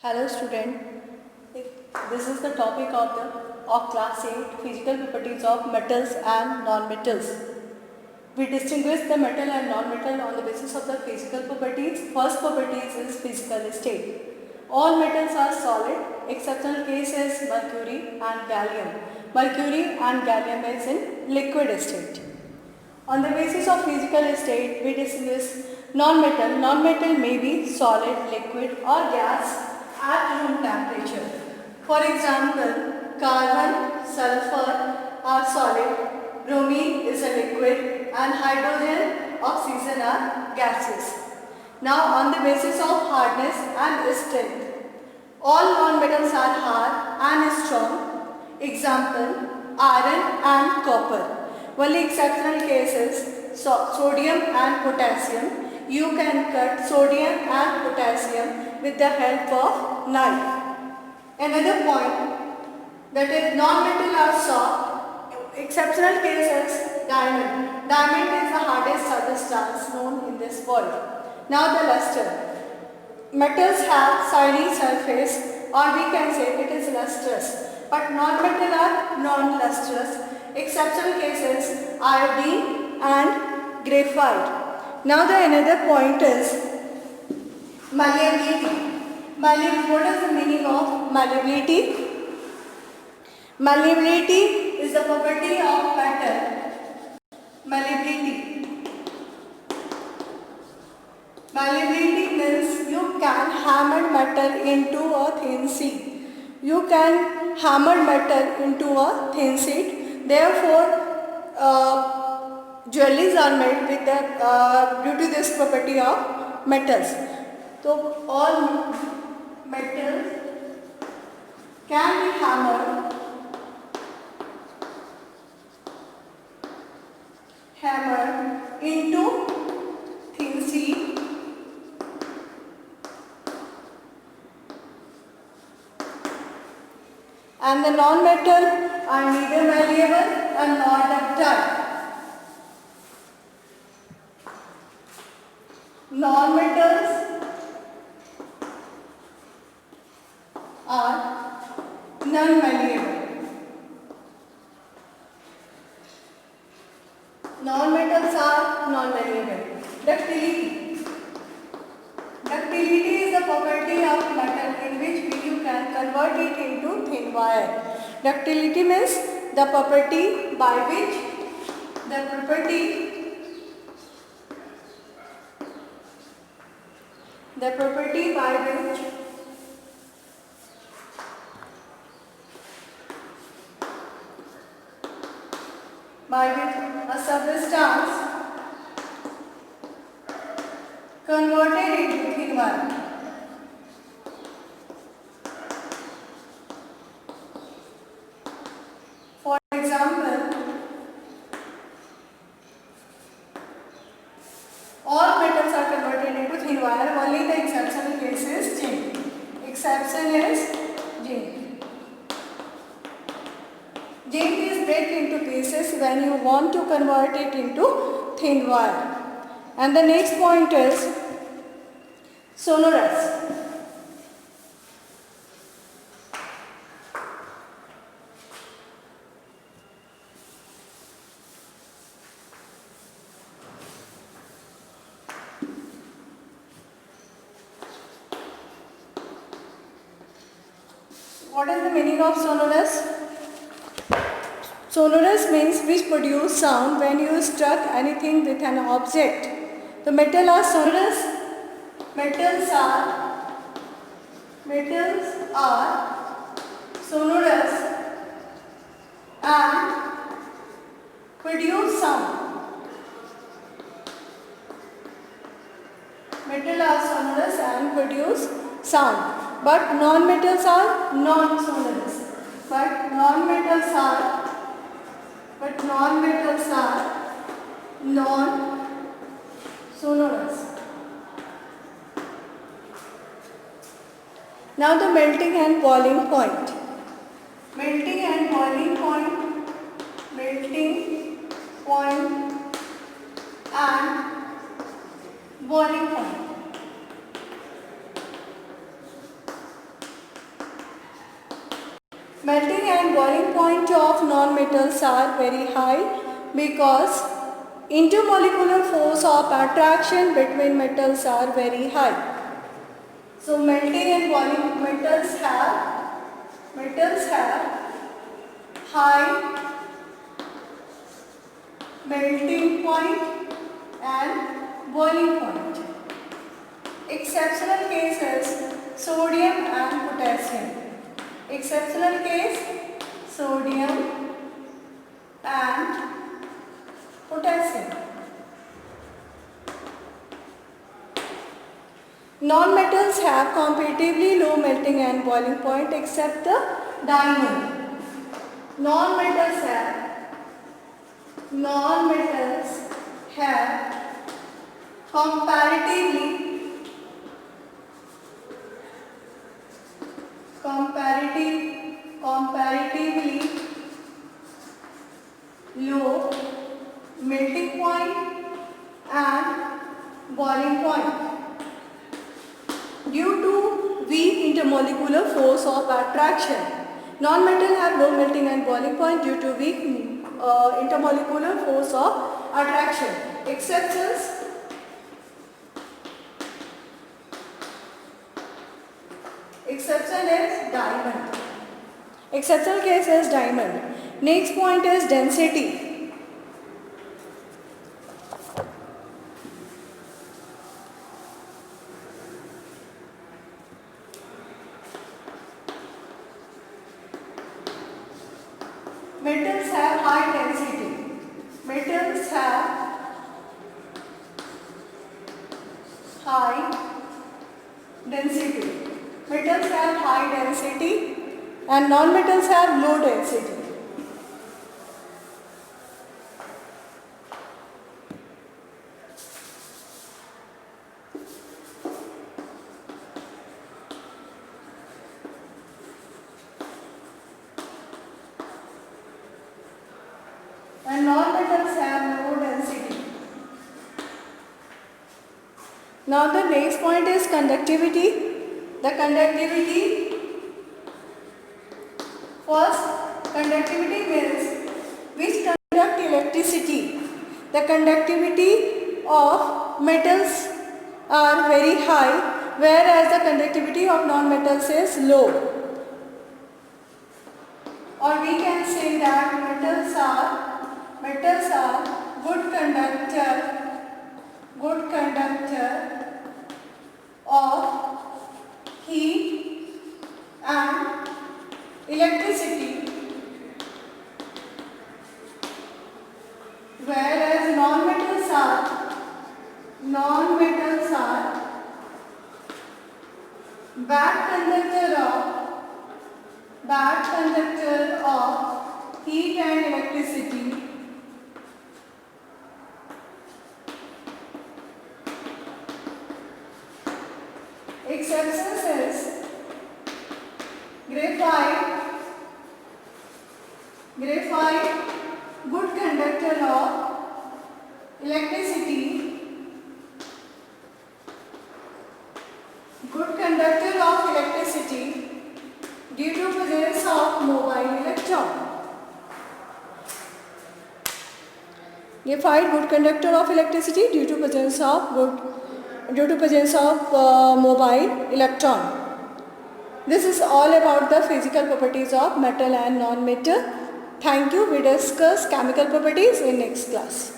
Hello student, this is the topic of class 8 physical properties of metals and non-metals. We distinguish the metal and non-metal on the basis of the physical properties. First properties is physical state. All metals are solid, exceptional cases mercury and gallium. Mercury and gallium is in liquid state. On the basis of physical state, we distinguish non-metal. Non-metal may be solid, liquid or gas at room temperature. For example, carbon, sulfur are solid, bromine is a liquid and hydrogen, oxygen are gases. Now on the basis of hardness and strength, all non-metals are hard and strong. Example, iron and copper. Only exceptional cases, sodium and potassium. You can cut sodium and potassium with the help of knife. Another point, that is non-metal are soft. Exceptional cases, diamond. Diamond is the hardest substance known in this world. Now the luster. Metals have shiny surface, or we can say it is lustrous, but non-metal are non-lustrous. Exceptional cases, iodine and graphite. Now the another point is malleability. What is the meaning of malleability? Malleability is the property of metal. Malleability means you can hammer metal into a thin sheet. You can hammer metal into a thin sheet. Therefore, jewelries are made with due to this property of metals. So all metals can be hammered into thin sheet and the non-metal are neither malleable and nor ductile. Non-metals are non-malleable. Non-metals are non-malleable. Ductility. Ductility is the property of metal in which you can convert it into thin wire. Ductility means the property by which a substance converted into thin wire. For example, all metals are converted into thin wire, only the exceptional case is zinc. Exception is zinc. Zinc is break into pieces when you want to convert it into thin wire. And the next point is sonorous. What is the meaning of sonorous? Sonorous means which produce sound when you struck anything with an object. The metals are sonorous. Metals are sonorous and produce sound. Metals are sonorous and produce sound. But non-metals are non-sonorous. But non-metals are non-sonorous. Now the melting and boiling point. Melting and boiling point. Melting point and boiling point. Melting and boiling point of non-metals are very high because intermolecular force of attraction between metals are very high. So melting and boiling metals have high melting point and boiling point. Exceptional cases sodium and potassium. Exceptional case sodium and potassium. Non-metals have comparatively low melting and boiling point except the diamond. Non-metals have comparatively low melting point and boiling point due to weak intermolecular force of attraction. Non-metal have low melting and boiling point due to weak intermolecular force of attraction. Exception is diamond. Exceptional case is diamond. Next point is density. Metals have high density. Metals have high density. Metals have high density and non-metals have low density. And non-metals have low density. Now the next point is conductivity. The conductivity, first conductivity means which conduct electricity. The conductivity of metals are very high, whereas the conductivity of non-metals is low. Or we can say that metals are good conductor of heat and electricity, whereas non-metals are bad conductor of heat and electricity. Exceptions is graphite, good conductor of electricity, due to presence of mobile electron. Graphite, good conductor of electricity due to presence of mobile electron. This is all about the physical properties of metal and non-metal. Thank you. We discuss chemical properties in next class.